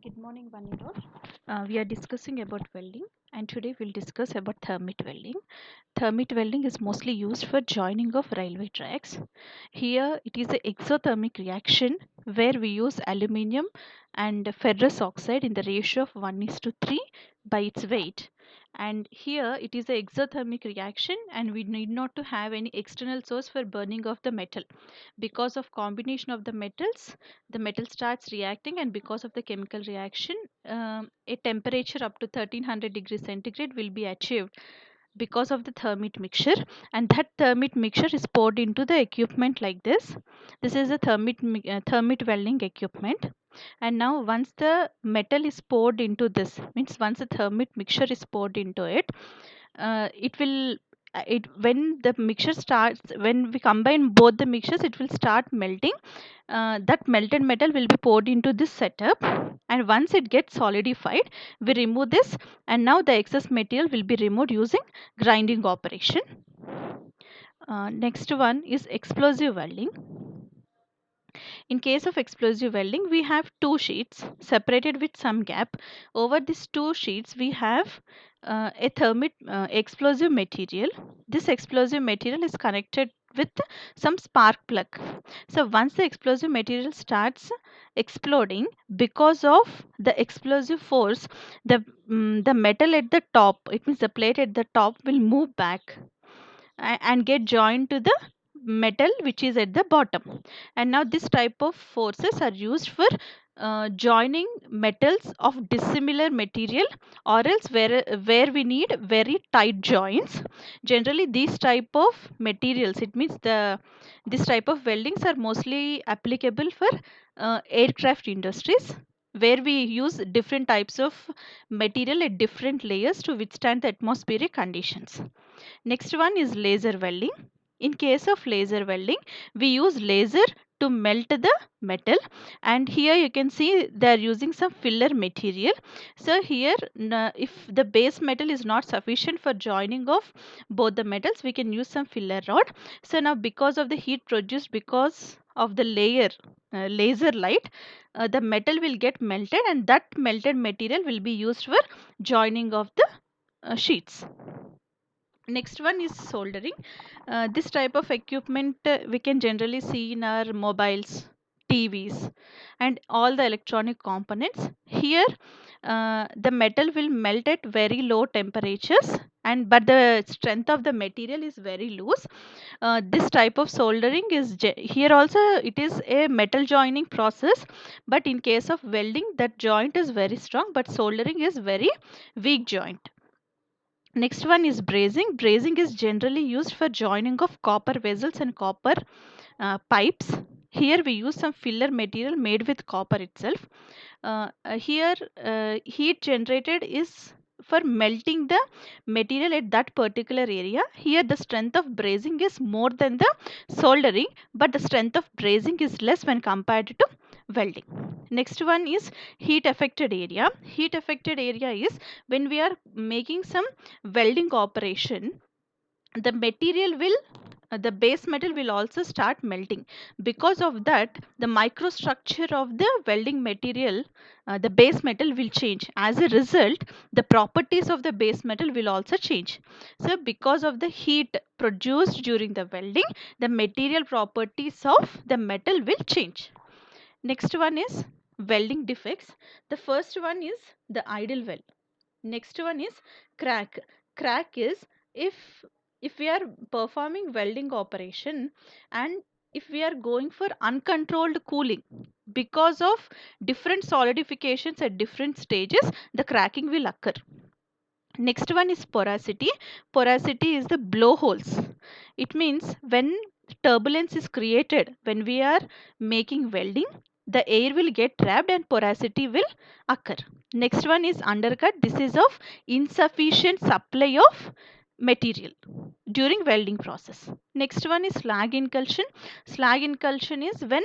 Good morning, Vanirod. We are discussing about welding, and today we'll discuss about thermit welding. Thermit welding is mostly used for joining of railway tracks. Here, it is an exothermic reaction where we use aluminium and ferrous oxide in the ratio of 1:3 by its weight. And here, it is an exothermic reaction, and we need not to have any external source for burning of the metal. Because of combination of the metal starts reacting, and because of the chemical reaction, a temperature up to 1300 degrees centigrade will be achieved because of the thermit mixture, and that thermit mixture is poured into the equipment like this. This is a thermit welding equipment. And now once the metal is poured into this, means once the thermit mixture is poured into it, it will it when the mixture starts, when we combine both the mixtures, it will start melting. That melted metal will be poured into this setup, and once it gets solidified, we remove this, and now the excess material will be removed using grinding operation. Next one is explosive welding. In case of explosive welding, we have two sheets separated with some gap. Over these two sheets, we have a thermit explosive material. This explosive material is connected with some spark plug. So once the explosive material starts exploding, because of the explosive force, the metal at the top, it means the plate at the top, will move back and get joined to the metal which is at the bottom. And now this type of forces are used for joining metals of dissimilar material, or else where we need very tight joints. Generally these type of materials, it means this type of weldings are mostly applicable for aircraft industries, where we use different types of material at different layers to withstand the atmospheric conditions. Next one is laser welding. In case of laser welding, we use laser to melt the metal, and here you can see they are using some filler material. So here, if the base metal is not sufficient for joining of both the metals, we can use some filler rod. So now because of the heat produced because of the laser light, the metal will get melted, and that melted material will be used for joining of the sheets. Next one is soldering. This type of equipment we can generally see in our mobiles, TVs, and all the electronic components. Here, the metal will melt at very low temperatures, and but the strength of the material is very loose. This type of soldering is here also it is a metal joining process, but in case of welding, that joint is very strong, but soldering is very weak joint. Next one is brazing. Brazing is generally used for joining of copper vessels and copper pipes. Here we use some filler material made with copper itself. Here heat generated is for melting the material at that particular area. Here the strength of brazing is more than the soldering, but the strength of brazing is less when compared to welding. Next one is heat affected area. Heat affected area is when we are making some welding operation, the material will the base metal will also start melting. Because of that, the microstructure of the welding material, the base metal will change. As a result, the properties of the base metal will also change. So because of the heat produced during the welding, the material properties of the metal will change. Next one is welding defects. The first one is the idle weld. Next one is crack. Crack is if if we are performing welding operation, and if we are going for uncontrolled cooling, because of different solidifications at different stages, the cracking will occur. Next one is porosity. Porosity is the blowholes. It means when turbulence is created, when we are making welding, the air will get trapped and porosity will occur. Next one is undercut. This is of insufficient supply of material during welding process. Next one is slag incursion. Slag incursion is when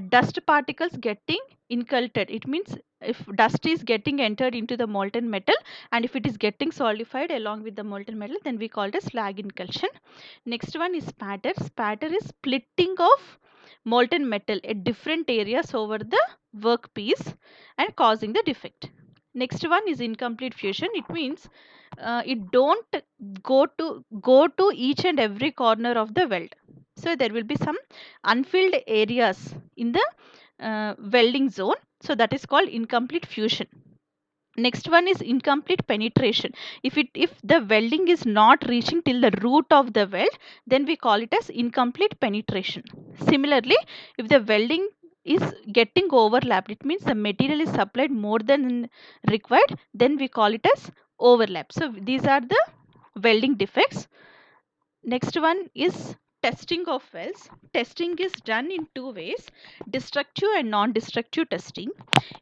dust particles getting inculcated. It means if dust is getting entered into the molten metal, and if it is getting solidified along with the molten metal, then we call it as slag incursion. Next one is spatter. Spatter is splitting of molten metal at different areas over the workpiece and causing the defect. Next one is incomplete fusion. It means it don't go to each and every corner of the weld. So there will be some unfilled areas in the welding zone. So that is called incomplete fusion. Next one is incomplete penetration. If the welding is not reaching till the root of the weld, then we call it as incomplete penetration. Similarly, if the welding is getting overlapped, it means the material is supplied more than required, then we call it as overlap. So these are the welding defects. Next one is testing of welds. Testing is done in two ways: destructive and non-destructive testing.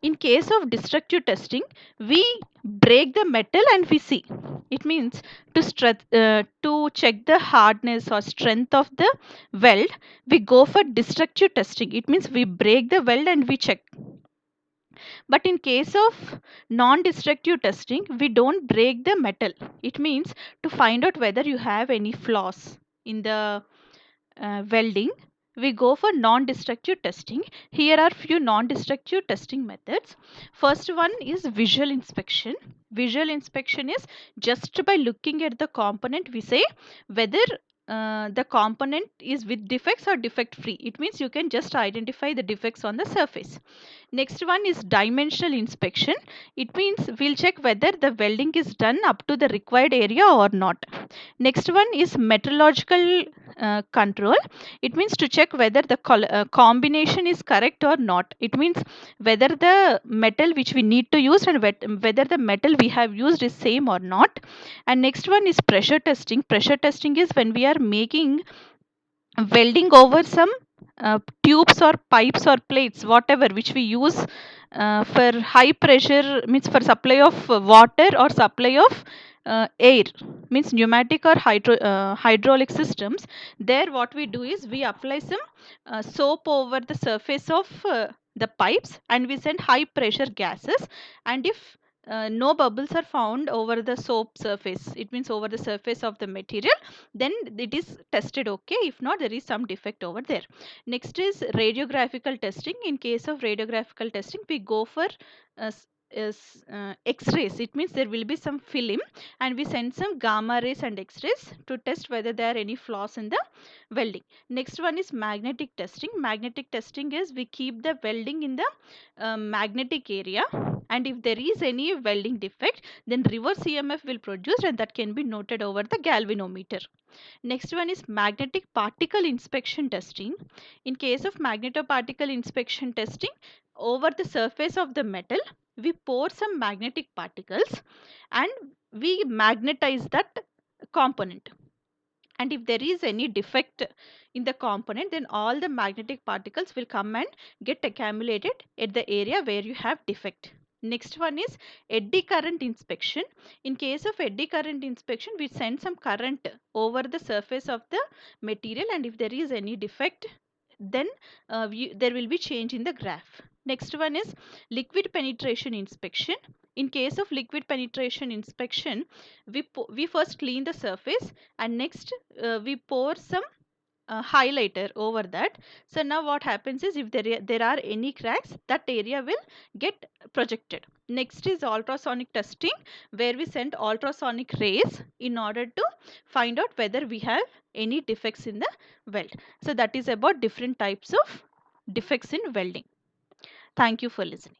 In case of destructive testing, we break the metal and we see. It means to check the hardness or strength of the weld, we go for destructive testing. It means we break the weld and we check. But in case of non-destructive testing, we don't break the metal. It means to find out whether you have any flaws in the welding, we go for non-destructive testing. Here are few non-destructive testing methods. First one is visual inspection. Visual inspection is just by looking at the component, we say whether the component is with defects or defect free. It means you can just identify the defects on the surface. Next one is dimensional inspection. It means we'll check whether the welding is done up to the required area or not. Next one is metallurgical control. It means to check whether the combination is correct or not. It means whether the metal which we need to use and whether the metal we have used is same or not. And next one is pressure testing. Pressure testing is when we are making welding over some tubes or pipes or plates, whatever which we use for high pressure, means for supply of water or supply of air, means pneumatic or hydraulic systems. There what we do is we apply some soap over the surface of the pipes and we send high pressure gases, and if no bubbles are found over the soap surface, it means over the surface of the material, then it is tested okay. If not, there is some defect over there. Next is radiographical testing. In case of radiographical testing, we go for x-rays. It means there will be some film and we send some gamma rays and x-rays to test whether there are any flaws in the welding. Next one is magnetic testing. Magnetic testing is we keep the welding in the magnetic area, and if there is any welding defect, then reverse EMF will produce and that can be noted over the galvanometer. Next one is magnetic particle inspection testing. In case of magnetoparticle inspection testing, over the surface of the metal, we pour some magnetic particles and we magnetize that component. And if there is any defect in the component, then all the magnetic particles will come and get accumulated at the area where you have defect. Next one is eddy current inspection. In case of eddy current inspection, we send some current over the surface of the material, and if there is any defect, then there will be change in the graph. Next one is liquid penetration inspection. In case of liquid penetration inspection, we first clean the surface and next we pour some highlighter over that. So now what happens is if there are any cracks, that area will get projected. Next is ultrasonic testing, where we send ultrasonic rays in order to find out whether we have any defects in the weld. So that is about different types of defects in welding. Thank you for listening.